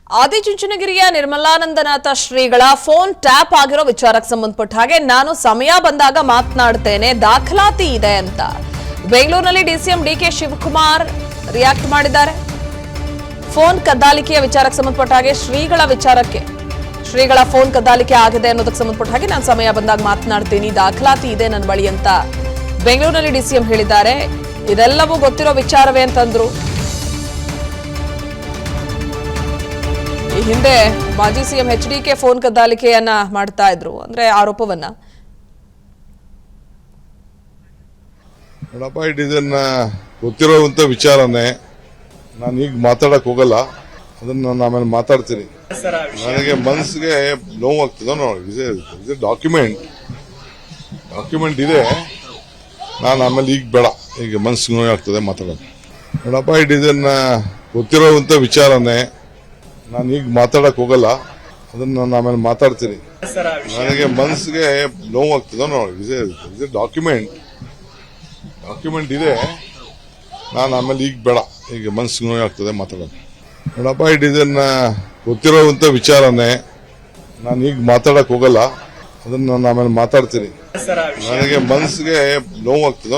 ಆದಿಚುಂಚನಗಿರಿಯ ನಿರ್ಮಲಾನಂದನಾಥ ಶ್ರೀಗಳ phone tap ಆಗಿರೋ ವಿಚಾರಕ್ಕೆ ಸಂಬಂಧಪಟ್ಟ ಹಾಗೆ ನಾನು ಸಮಯ ಬಂದಾಗ ಮಾತನಾಡ್ತೇನೆ, ದಾಖಲಾತಿ ಇದೆ ಅಂತ ಬೆಂಗಳೂರಿನಲ್ಲಿ ಡಿಸಿಎಂ ಡಿಕೆ ಶಿವಕುಮಾರ್ ರಿಯಾಕ್ಟ್ ಮಾಡಿದ್ದಾರೆ. ಫೋನ್ ಕದ್ದಾಲಿಕೆಯ ವಿಚಾರಕ್ಕೆ ಸಂಬಂಧಪಟ್ಟ ಹಾಗೆ ಶ್ರೀಗಳ ಫೋನ್ ಕದ್ದಾಲಿಕೆ ಆಗಿದೆ ಅನ್ನೋದಕ್ಕೆ ಸಂಬಂಧಪಟ್ಟ ಹಾಗೆ ನಾನು ಸಮಯ ಬಂದಾಗ ಮಾತನಾಡ್ತೀನಿ, ದಾಖಲಾತಿ ಇದೆ ನನ್ನ ಬಳಿ ಅಂತ ಬೆಂಗಳೂರಿನಲ್ಲಿ ಡಿಸಿಎಂ ಹೇಳಿದ್ದಾರೆ. ಇದೆಲ್ಲವೂ ಗೊತ್ತಿರೋ ವಿಚಾರವೇ ಅಂತಂದ್ರು. ಈ ಹಿಂದೆ ಮಾಜಿ ಸಿಎಂ ಎಚ್ಡಿಕೆ ಫೋನ್ ಕದ್ದಾಲಿಕೆಯನ್ನ ಮಾಡ್ತಾ ಇದ್ರು, ಅಂದ್ರೆ ಆರೋಪವನ್ನ. ಇದನ್ನ ಗೊತ್ತಿರುವಂತ ವಿಚಾರನೇ, ನಾನು ಈಗ ಮಾತಾಡಕ್ ಹೋಗಲ್ಲ, ಅದನ್ನ ನಾನು ಆಮೇಲೆ ಮಾತಾಡ್ತೀನಿ. ನನಗೆ ಮನಸ್ಸಿಗೆ ನೋವಾಗ್ತದೆ. ಡಾಕ್ಯುಮೆಂಟ್ ಇದೆ, ನಾನು ಆಮೇಲೆ ಈಗ ಬೇಡ, ಈಗ ಮನಸ್ಸಿಗೆ ನೋವಾಗ್ತದೆ ಮಾತಾಡೋದು. ಇದನ್ನ ಗೊತ್ತಿರುವಂತ ವಿಚಾರನೇ, ನಾನು ಈಗ ಮಾತಾಡಕ್ ಹೋಗಲ್ಲ, ಅದನ್ನ ನಾನು ಆಮೇಲೆ ಮಾತಾಡ್ತೀನಿ. ನನಗೆ ಮನಸ್ಸಿಗೆ ನೋವಾಗ್ತದೆ. ಡಾಕ್ಯುಮೆಂಟ್ ಇದೆ, ನಾನು ಆಮೇಲೆ ಈಗ ಬೇಡ, ಈಗ ಮನಸ್ಸಿಗೆ ನೋವಾಗ್ತದೆ ಮಾತಾಡೋದು. ಇದನ್ನ ಗೊತ್ತಿರುವಂತ ವಿಚಾರನೇ, ನಾನು ಈಗ ಮಾತಾಡಕ್ ಹೋಗಲ್ಲ, ಅದನ್ನ ನಾನು ಆಮೇಲೆ ಮಾತಾಡ್ತೀನಿ. ನನಗೆ ಮನಸ್ಸಿಗೆ ನೋವಾಗ್ತದೆ.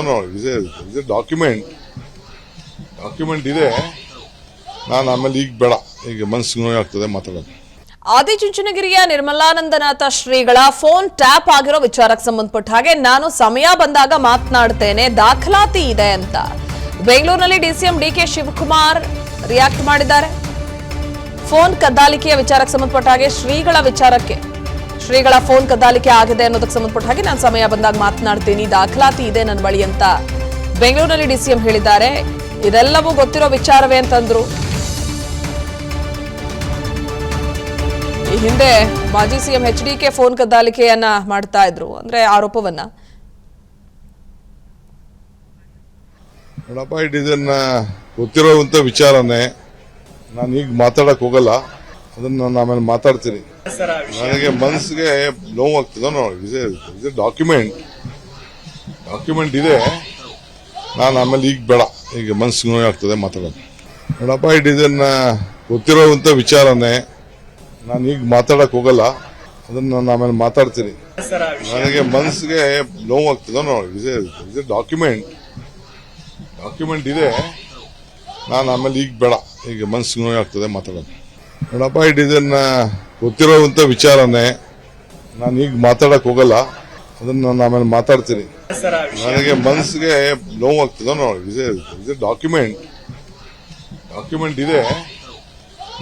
ಡಾಕ್ಯುಮೆಂಟ್ ಇದೆ, ನಾನು ಆಮೇಲೆ ಈಗ ಬೇಡ, ಈಗ ಮನಸ್ಸಿಗೆ ನೋವಾಗ್ತದೆ ಮಾತಾಡೋದು. ಆದಿಚುಂಚನಗಿರಿಯ ನಿರ್ಮಲಾನಂದನಾಥ ಶ್ರೀಗಳ ಫೋನ್ ಟ್ಯಾಪ್ ಆಗಿರೋ ವಿಚಾರಕ್ಕೆ ಸಂಬಂಧಪಟ್ಟ ಹಾಗೆ ನಾನು ಸಮಯ ಬಂದಾಗ ಮಾತನಾಡ್ತೇನೆ, ದಾಖಲಾತಿ ಇದೆ ಅಂತ ಬೆಂಗಳೂರಿನಲ್ಲಿ ಡಿಸಿಎಂ ಡಿಕೆ ಶಿವಕುಮಾರ್ ರಿಯಾಕ್ಟ್ ಮಾಡಿದ್ದಾರೆ. ಫೋನ್ ಕದ್ದಾಲಿಕೆಯ ವಿಚಾರಕ್ಕೆ ಸಂಬಂಧಪಟ್ಟ ಹಾಗೆ ಶ್ರೀಗಳ ಫೋನ್ ಕದ್ದಾಲಿಕೆ ಆಗಿದೆ ಅನ್ನೋದಕ್ಕೆ ಸಂಬಂಧಪಟ್ಟ ಹಾಗೆ ನಾನು ಸಮಯ ಬಂದಾಗ ಮಾತನಾಡ್ತೀನಿ, ದಾಖಲಾತಿ ಇದೆ ನನ್ನ ಬಳಿ ಅಂತ ಬೆಂಗಳೂರಿನಲ್ಲಿ ಡಿಸಿಎಂ ಹೇಳಿದ್ದಾರೆ. ಇದೆಲ್ಲವೂ ಗೊತ್ತಿರೋ ವಿಚಾರವೇ ಅಂತಂದ್ರು. ಈ ಹಿಂದೆ ಮಾಜಿ ಸಿಎಂ ಎಚ್ಡಿಕೆ ಫೋನ್ ಕದ್ದಾಲಿಕೆಯನ್ನ ಮಾಡ್ತಾ ಇದ್ರು, ಅಂದ್ರೆ ಆರೋಪವನ್ನ. ಇದನ್ನ ಗೊತ್ತಿರುವಂತ ವಿಚಾರನೇ, ನಾನು ಈಗ ಮಾತಾಡಕ್ ಹೋಗಲ್ಲ, ಅದನ್ನ ನಾನು ಆಮೇಲೆ ಮಾತಾಡ್ತೀನಿ. ನನಗೆ ಮನಸ್ಸಿಗೆ ನೋವಾಗ್ತದೆ. ಡಾಕ್ಯುಮೆಂಟ್ ಇದೆ, ನಾನು ಆಮೇಲೆ ಈಗ ಬೇಡ, ಈಗ ಮನಸ್ಸಿಗೆ ನೋವಾಗ್ತದೆ ಮಾತಾಡೋದು. ಇದನ್ನ ಗೊತ್ತಿರುವಂತ ವಿಚಾರನೇ, ನಾನು ಈಗ ಮಾತಾಡಕ್ ಹೋಗಲ್ಲ, ಅದನ್ನ ನಾನು ಆಮೇಲೆ ಮಾತಾಡ್ತೀನಿ. ನನಗೆ ಮನಸ್ಸಿಗೆ ನೋವಾಗ್ತದೆ. ಡಾಕ್ಯುಮೆಂಟ್ ಇದೆ, ನಾನು ಆಮೇಲೆ ಈಗ ಬೇಡ, ಈಗ ಮನಸ್ಸಿಗೆ ನೋವಾಗ್ತದೆ ಮಾತಾಡೋದು. ಇದನ್ನ ಗೊತ್ತಿರುವಂತ ವಿಚಾರನೇ, ನಾನು ಈಗ ಮಾತಾಡಕ್ ಹೋಗಲ್ಲ, ಅದನ್ನ ನಾನು ಆಮೇಲೆ ಮಾತಾಡ್ತೀನಿ. ನನಗೆ ಮನಸ್ಸಿಗೆ ನೋವಾಗ್ತದೆ. ಡಾಕ್ಯುಮೆಂಟ್ ಇದೆ,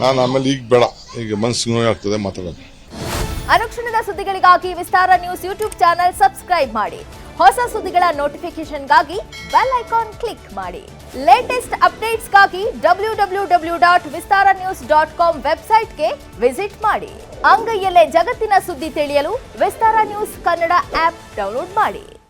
ನಾನು ಆಮೇಲೆ ಈಗ ಬೇಡ, ಈಗ ಮನಸ್ಸಿಗೆ ನೋವಾಗ್ತದೆ ಮಾತಾಡೋದು. ಅನುಕ್ಷಣದ ಸುದ್ದಿಗಳಿಗಾಗಿ ವಿಸ್ತಾರ ನ್ಯೂಸ್ ಯೂಟ್ಯೂಬ್ ಚಾನೆಲ್ ಸಬ್ಸ್ಕ್ರೈಬ್ ಮಾಡಿ. ಹೊಸ ಸುದ್ದಿಗಳ ನೋಟಿಫಿಕೇಶನ್ಗಾಗಿ ಬೆಲ್ ಐಕಾನ್ ಕ್ಲಿಕ್ ಮಾಡಿ. ಲೇಟೆಸ್ಟ್ ಅಪ್ಡೇಟ್ಸ್ಗಾಗಿ www.vistaranews.com ವೆಬ್ಸೈಟ್ಗೆ ವಿಸಿಟ್ ಮಾಡಿ. ಅಂಗೈಯಲ್ಲೇ ಜಗತ್ತಿನ ಸುದ್ದಿ ತಿಳಿಯಲು ವಿಸ್ತಾರ ನ್ಯೂಸ್ ಕನ್ನಡ ಆಪ್ ಡೌನ್ಲೋಡ್ ಮಾಡಿ.